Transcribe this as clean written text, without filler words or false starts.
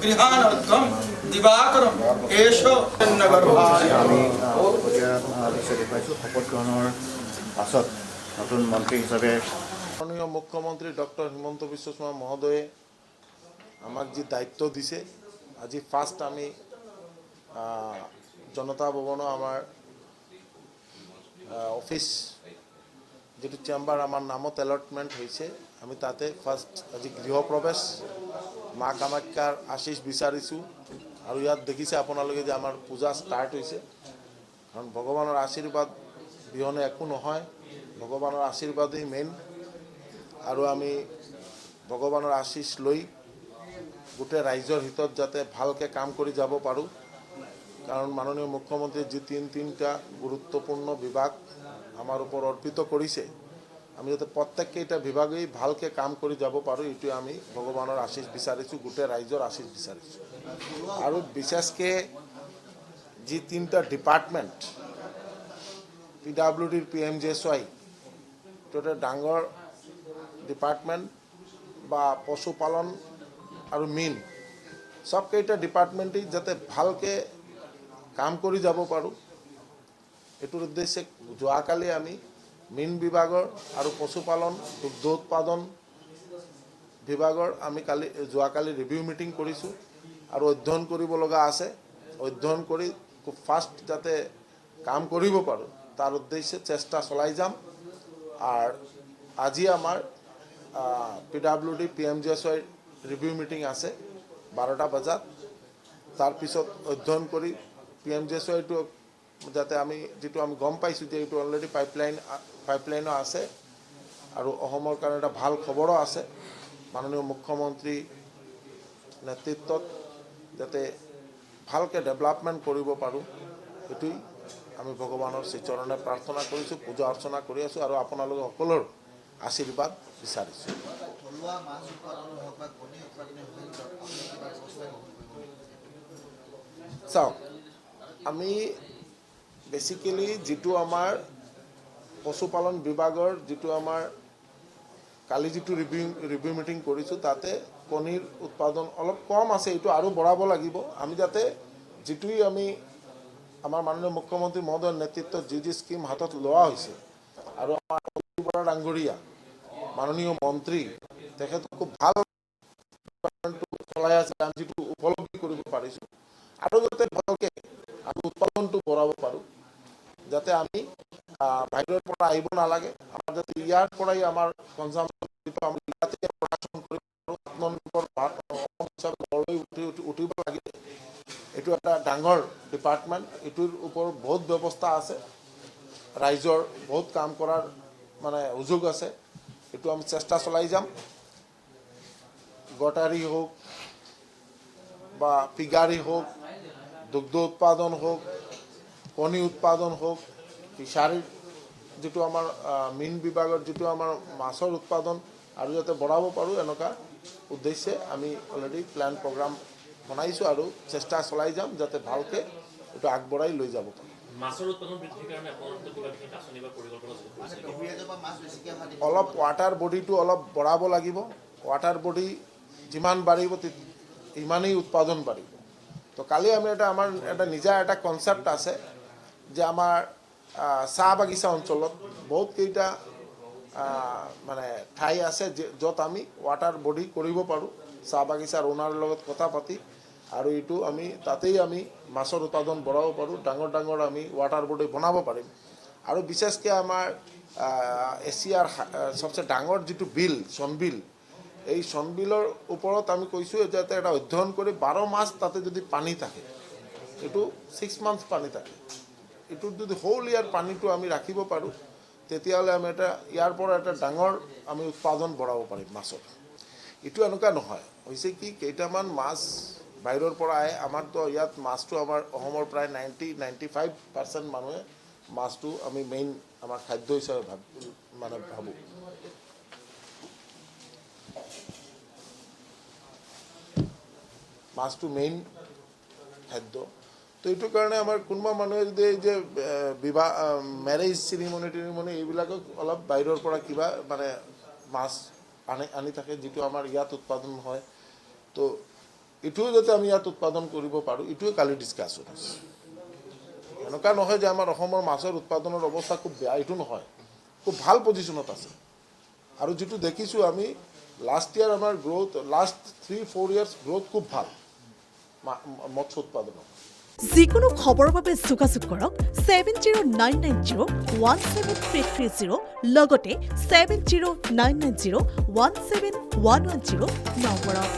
গৃহানৰ্ধম দিবাকৰম এষ নগৰ্ভায়। আমি দৃশ্য দেখুৱাইছোঁ শপত গ্ৰহণৰ পাছত নতুন মন্ত্ৰী হিচাপে মাননীয় মুখ্যমন্ত্ৰী ডক্টৰ হিমন্ত বিশ্ব শৰ্মা মহোদয়ে আমাক যি দায়িত্ব দিছে, আজি ফাৰ্ষ্ট আমি জনতা ভৱনৰ আমাৰ অফিচ যিটো চেম্বাৰ আমাৰ নামত এলটমেণ্ট হৈছে, আমি তাতে ফাৰ্ষ্ট আজি গৃহপ্ৰৱেশ মা কামাখ্যাৰ আশীষ বিচাৰিছোঁ। আৰু ইয়াত দেখিছে আপোনালোকে যে আমাৰ পূজা ষ্টাৰ্ট হৈছে, কাৰণ ভগৱানৰ আশীৰ্বাদ বিহনে একো নহয়, ভগৱানৰ আশীৰ্বাদেই মেইন। আৰু আমি ভগৱানৰ আশীষ লৈ গোটেই ৰাইজৰ হিতত যাতে ভালকৈ কাম কৰি যাব পাৰোঁ, কাৰণ মাননীয় মুখ্যমন্ত্ৰীয়ে যি তিনিটা গুৰুত্বপূৰ্ণ বিভাগ আমাৰ ওপৰত অৰ্পিত কৰিছে, আমি যাতে প্ৰত্যেককেইটা বিভাগেই ভালকৈ কাম কৰি যাব পাৰোঁ, এইটোৱে আমি ভগৱানৰ আশীষ বিচাৰিছোঁ, গোটেই ৰাইজৰ আশীষ বিচাৰিছোঁ। আৰু বিশেষকৈ যি তিনিটা ডিপাৰ্টমেণ্ট PWDৰ PMJSY, এইটো এটা ডাঙৰ ডিপাৰ্টমেণ্ট বা পশুপালন আৰু মীন, চবকেইটা ডিপাৰ্টমেণ্টেই যাতে ভালকৈ কাম কৰি যাব পাৰোঁ, এইটোৰ উদ্দেশ্যে যোৱাকালি আমি মীন বিভাগৰ আৰু পশুপালন দুগ্ধ উৎপাদন বিভাগৰ আমি যোৱাকালি ৰিভিউ মিটিং কৰিছোঁ আৰু অধ্যয়ন কৰিব লগা আছে। অধ্যয়ন কৰি খুব ফাষ্ট যাতে কাম কৰিব পাৰোঁ তাৰ উদ্দেশ্যে চেষ্টা চলাই যাম। আৰু আজি আমাৰ PWD PMJSY ৰিভিউ মিটিং আছে 12টা বজাত। তাৰপিছত অধ্যয়ন কৰি PMJSYটো যাতে আমি যিটো আমি গম পাইছোঁ যে এইটো অলৰেডি পাইপলাইনো আছে আৰু অসমৰ কাৰণে এটা ভাল খবৰো আছে। মাননীয় মুখ্যমন্ত্ৰী নেতৃত্বত যাতে ভালকৈ ডেভেলপমেণ্ট কৰিব পাৰোঁ, সেইটোৱেই আমি ভগৱানৰ শ্ৰীচৰণে প্ৰাৰ্থনা কৰিছোঁ, পূজা অৰ্চনা কৰি আছোঁ আৰু আপোনালোকে সকলোৰ আশীৰ্বাদ বিচাৰিছোঁ। চাওক, আমি বেচিকেলি যিটো আমাৰ পশুপালন বিভাগৰ যিটো আমাৰ কালি যিটো ৰিভিউ মিটিং কৰিছোঁ, তাতে কণীৰ উৎপাদন অলপ কম আছে, এইটো আৰু বঢ়াব লাগিব। আমি যাতে যিটোৱেই আমি আমাৰ মাননীয় মুখ্যমন্ত্ৰী মহোদয়ৰ নেতৃত্বত যি স্কিম হাতত লোৱা হৈছে আৰু আমাৰ বৰা ডাঙৰীয়া মাননীয় মন্ত্ৰী তেখেত খুব ভাল চলাই আছে, আমি যিটো উপলব্ধি কৰিব পাৰিছোঁ আৰু যাতে ভালকৈ আমি উৎপাদনটো বঢ়াব পাৰোঁ, যাতে আমি বাহিৰৰ পৰা আহিব নালাগে, আমাৰ যাতে ইয়াৰ পৰাই আমাৰ কনজাম্পশ্যন আমি ইয়াতে প্ৰডাকশ্যন কৰিব পাৰোঁ, আত্মনিৰ্ভৰ অসম হিচাপে গঢ় লৈ উঠিব লাগে। এইটো এটা ডাঙৰ ডিপাৰ্টমেণ্ট, এইটোৰ ওপৰত বহুত ব্যৱস্থা আছে, ৰাইজৰ বহুত কাম কৰাৰ মানে সুযোগ আছে। এইটো আমি চেষ্টা চলাই যাম। গটাৰী হওক বা পিগাৰী হওক, দুগ্ধ উৎপাদন হওক, কণী উৎপাদন হওক, ফিছাৰীৰ যিটো আমাৰ মীন বিভাগৰ যিটো আমাৰ মাছৰ উৎপাদন আৰু যাতে বঢ়াব পাৰোঁ, এনেকুৱা উদ্দেশ্যে আমি অলৰেডি প্লেন প্ৰগ্ৰাম বনাইছোঁ আৰু চেষ্টা চলাই যাম যাতে ভালকৈ এইটো আগবঢ়াই লৈ যাব পাৰোঁ। অলপ ৱাটাৰ বডিটো অলপ বঢ়াব লাগিব। ৱাটাৰ বডি যিমান বাঢ়িব ইমানেই উৎপাদন বাঢ়িব। তো কালি আমি আমাৰ নিজা এটা কনচেপ্ট আছে যে আমাৰ চাহ বাগিচা অঞ্চলত বহুতকেইটা মানে ঠাই আছে য'ত আমি ৱাটাৰ বডি কৰিব পাৰোঁ, চাহ বাগিচাৰ ওনাৰৰ লগত কথা পাতি, আৰু এইটো আমি তাতেই আমি মাছৰ উৎপাদন বঢ়াব পাৰোঁ, ডাঙৰ আমি ৱাটাৰ বডি বনাব পাৰিম। আৰু বিশেষকৈ আমাৰ এছিয়াৰ সবচে ডাঙৰ যিটো বিল চনবিল, এই চনবিলৰ ওপৰত আমি কৈছোঁ যাতে এটা অধ্যয়ন কৰি 12 মাহ তাতে যদি পানী থাকে, এইটো 6 মান্থ পানী থাকে, এইটোত যদি হোল ইয়াৰ পানীটো আমি ৰাখিব পাৰোঁ, তেতিয়াহ'লে আমি ইয়াৰ পৰা এটা ডাঙৰ আমি উৎপাদন বঢ়াব পাৰিম মাছৰ। এইটো এনেকুৱা নহয়, হৈছে কি কেইটামান মাছ বাহিৰৰ পৰা আহে, আমাৰতো ইয়াত মাছটো আমাৰ অসমৰ প্ৰায় 90-95% মানুহে মাছটো আমি মেইন আমাৰ খাদ্য হিচাপে ভাবোঁ। মাছটো মেইন খাদ্য। তো এইটো কাৰণে আমাৰ কোনোবা মানুহে যদি এই যে মেৰেজ চেৰিমনি এইবিলাকক অলপ বাহিৰৰ পৰা কিবা মানে মাছ আনি থাকে যিটো আমাৰ ইয়াত উৎপাদন হয় তো এইটোও যাতে আমি ইয়াত উৎপাদন কৰিব পাৰোঁ এইটোৱে কালি ডিছকাশ্যন আছে এনেকুৱা নহয় যে আমাৰ অসমৰ মাছৰ উৎপাদনৰ অৱস্থা খুব বেয়া এইটো নহয় খুব ভাল পজিশ্যনত আছে আৰু যিটো দেখিছোঁ আমি লাষ্ট ইয়াৰ আমাৰ গ্ৰোথ লাষ্ট 3-4 ইয়াৰ্ছ গ্ৰোথ খুব ভাল মৎস্য উৎপাদনত যিকোনো খবৰৰ বাবে যোগাযোগ কৰক 7099017330 লগতে 7099017110 নম্বৰত